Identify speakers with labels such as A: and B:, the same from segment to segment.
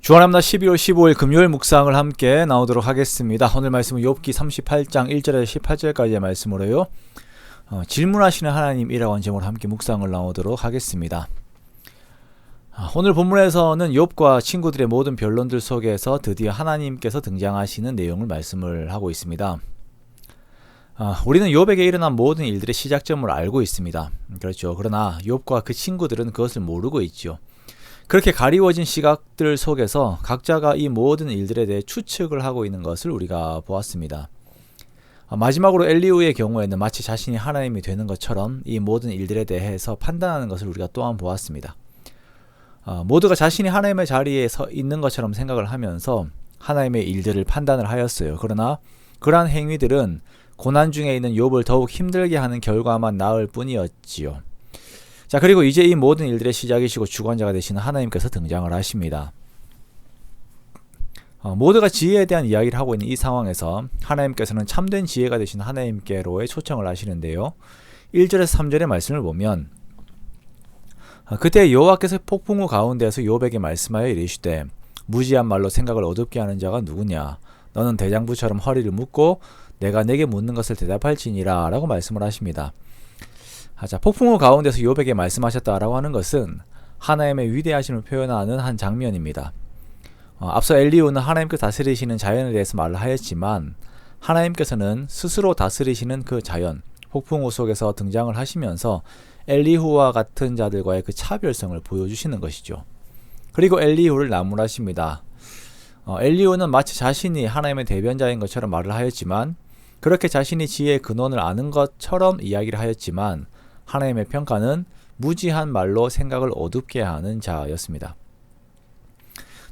A: 주안합니다. 12월 15일 금요일 묵상을 함께 나오도록 하겠습니다. 오늘 말씀은 욥기 38장 1절에서 18절까지의 말씀으로요. 질문하시는 하나님이라고 하는 제목으로 함께 묵상을 나오도록 하겠습니다. 오늘 본문에서는 욥과 친구들의 모든 변론들 속에서 드디어 하나님께서 등장하시는 내용을 말씀을 하고 있습니다. 우리는 욥에게 일어난 모든 일들의 시작점을 알고 있습니다. 그렇죠. 그러나 욥과 그 친구들은 그것을 모르고 있죠. 그렇게 가리워진 시각들 속에서 각자가 이 모든 일들에 대해 추측을 하고 있는 것을 우리가 보았습니다. 마지막으로 엘리후의 경우에는 마치 자신이 하나님이 되는 것처럼 이 모든 일들에 대해서 판단하는 것을 우리가 또한 보았습니다. 모두가 자신이 하나님의 자리에 서 있는 것처럼 생각을 하면서 하나님의 일들을 판단을 하였어요. 그러나 그러한 행위들은 고난 중에 있는 욥을 더욱 힘들게 하는 결과만 낳을 뿐이었지요. 자, 그리고 이제 이 모든 일들의 시작이시고 주관자가 되시는 하나님께서 등장을 하십니다. 모두가 지혜에 대한 이야기를 하고 있는 이 상황에서 하나님께서는 참된 지혜가 되신 하나님께로의 초청을 하시는데요. 1절에서 3절의 말씀을 보면 그때 여호와께서 폭풍우 가운데에서 욥에게 말씀하여 이르시되 무지한 말로 생각을 어둡게 하는 자가 누구냐? 너는 대장부처럼 허리를 묶고 내가 내게 묻는 것을 대답할지니라 라고 말씀을 하십니다. 자, 폭풍우 가운데서 욥에게 말씀하셨다라고 하는 것은 하나님의 위대하심을 표현하는 한 장면입니다. 앞서 엘리후는 하나님께서 다스리시는 자연에 대해서 말을 하였지만 하나님께서는 스스로 다스리시는 그 자연, 폭풍우 속에서 등장을 하시면서 엘리후와 같은 자들과의 그 차별성을 보여주시는 것이죠. 그리고 엘리후를 나무라십니다. 엘리후는 마치 자신이 하나님의 대변자인 것처럼 말을 하였지만 그렇게 자신이 지혜의 근원을 아는 것처럼 이야기를 하였지만 하나님의 평가는 무지한 말로 생각을 어둡게 하는 자였습니다.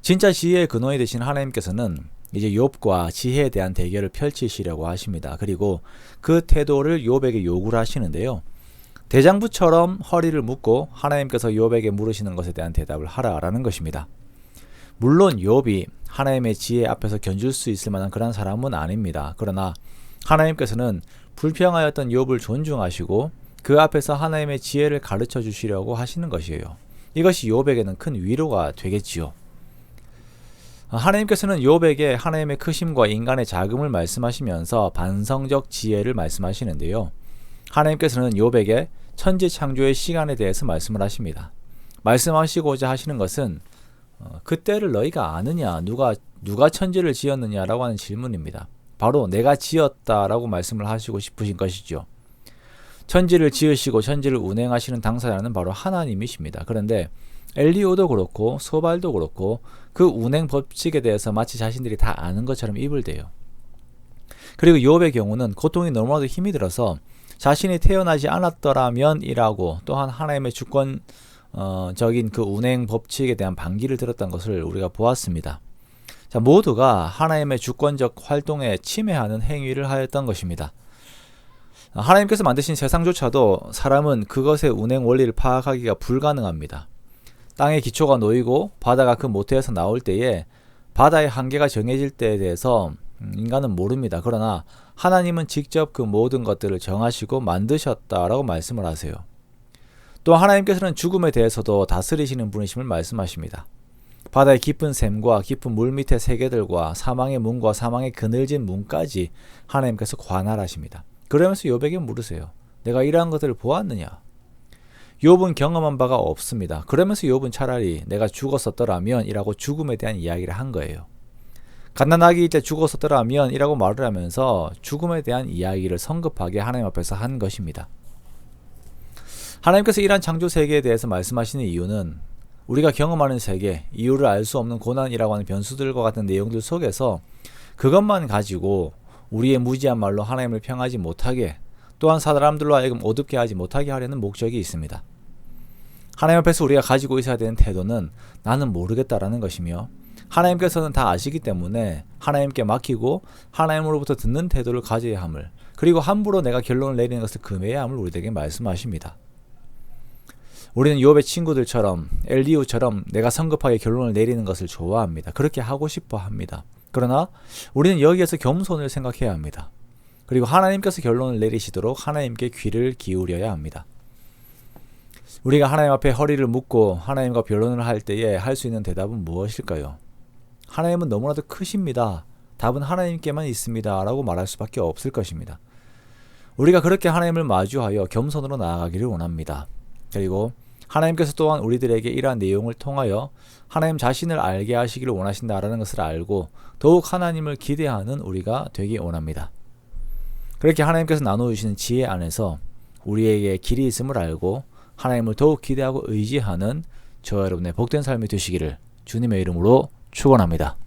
A: 진짜 지혜의 근원이 되신 하나님께서는 이제 욥과 지혜에 대한 대결을 펼치시려고 하십니다. 그리고 그 태도를 욥에게 요구를 하시는데요. 대장부처럼 허리를 묶고 하나님께서 욥에게 물으시는 것에 대한 대답을 하라라는 것입니다. 물론 욥이 하나님의 지혜 앞에서 견줄 수 있을 만한 그런 사람은 아닙니다. 그러나 하나님께서는 불평하였던 욥을 존중하시고 그 앞에서 하나님의 지혜를 가르쳐 주시려고 하시는 것이에요. 이것이 욥에게는 큰 위로가 되겠지요. 하나님께서는 욥에게 하나님의 크심과 인간의 작음을 말씀하시면서 반성적 지혜를 말씀하시는데요. 하나님께서는 욥에게 천지 창조의 시간에 대해서 말씀을 하십니다. 말씀하시고자 하시는 것은 그때를 너희가 아느냐, 누가 천지를 지었느냐라고 하는 질문입니다. 바로 내가 지었다라고 말씀을 하시고 싶으신 것이죠. 천지를 지으시고 천지를 운행하시는 당사자는 바로 하나님이십니다. 그런데 엘리후도 그렇고 소발도 그렇고 그 운행 법칙에 대해서 마치 자신들이 다 아는 것처럼 입을 대요. 그리고 욥의 경우는 고통이 너무나도 힘이 들어서 자신이 태어나지 않았더라면 이라고 또한 하나님의 주권적인 그 운행 법칙에 대한 반기를 들었던 것을 우리가 보았습니다. 자, 모두가 하나님의 주권적 활동에 침해하는 행위를 하였던 것입니다. 하나님께서 만드신 세상조차도 사람은 그것의 운행 원리를 파악하기가 불가능합니다. 땅의 기초가 놓이고 바다가 그 모태에서 나올 때에 바다의 한계가 정해질 때에 대해서 인간은 모릅니다. 그러나 하나님은 직접 그 모든 것들을 정하시고 만드셨다라고 말씀을 하세요. 또 하나님께서는 죽음에 대해서도 다스리시는 분이심을 말씀하십니다. 바다의 깊은 샘과 깊은 물 밑의 세계들과 사망의 문과 사망의 그늘진 문까지 하나님께서 관할하십니다. 그러면서 욥에게 물으세요. 내가 이러한 것들을 보았느냐? 욥은 경험한 바가 없습니다. 그러면서 욥은 차라리 내가 죽었었더라면 이라고 죽음에 대한 이야기를 한 거예요. 갓난아기일 때 죽었었더라면 이라고 말을 하면서 죽음에 대한 이야기를 성급하게 하나님 앞에서 한 것입니다. 하나님께서 이러한 창조 세계에 대해서 말씀하시는 이유는 우리가 경험하는 세계, 이유를 알 수 없는 고난이라고 하는 변수들과 같은 내용들 속에서 그것만 가지고 우리의 무지한 말로 하나님을 평하지 못하게 또한 사람들로 하여금 어둡게 하지 못하게 하려는 목적이 있습니다. 하나님 앞에서 우리가 가지고 있어야 되는 태도는 나는 모르겠다라는 것이며 하나님께서는 다 아시기 때문에 하나님께 맡기고 하나님으로부터 듣는 태도를 가져야 함을 그리고 함부로 내가 결론을 내리는 것을 금해야 함을 우리에게 말씀하십니다. 우리는 욥의 친구들처럼 엘리후처럼 내가 성급하게 결론을 내리는 것을 좋아합니다. 그렇게 하고 싶어 합니다. 그러나 우리는 여기에서 겸손을 생각해야 합니다. 그리고 하나님께서 결론을 내리시도록 하나님께 귀를 기울여야 합니다. 우리가 하나님 앞에 허리를 묶고 하나님과 변론을 할 때에 할 수 있는 대답은 무엇일까요? 하나님은 너무나도 크십니다. 답은 하나님께만 있습니다. 라고 말할 수밖에 없을 것입니다. 우리가 그렇게 하나님을 마주하여 겸손으로 나아가기를 원합니다. 그리고 하나님께서 또한 우리들에게 이러한 내용을 통하여 하나님 자신을 알게 하시기를 원하신다라는 것을 알고 더욱 하나님을 기대하는 우리가 되기 원합니다. 그렇게 하나님께서 나눠주시는 지혜 안에서 우리에게 길이 있음을 알고 하나님을 더욱 기대하고 의지하는 저와 여러분의 복된 삶이 되시기를 주님의 이름으로 축원합니다.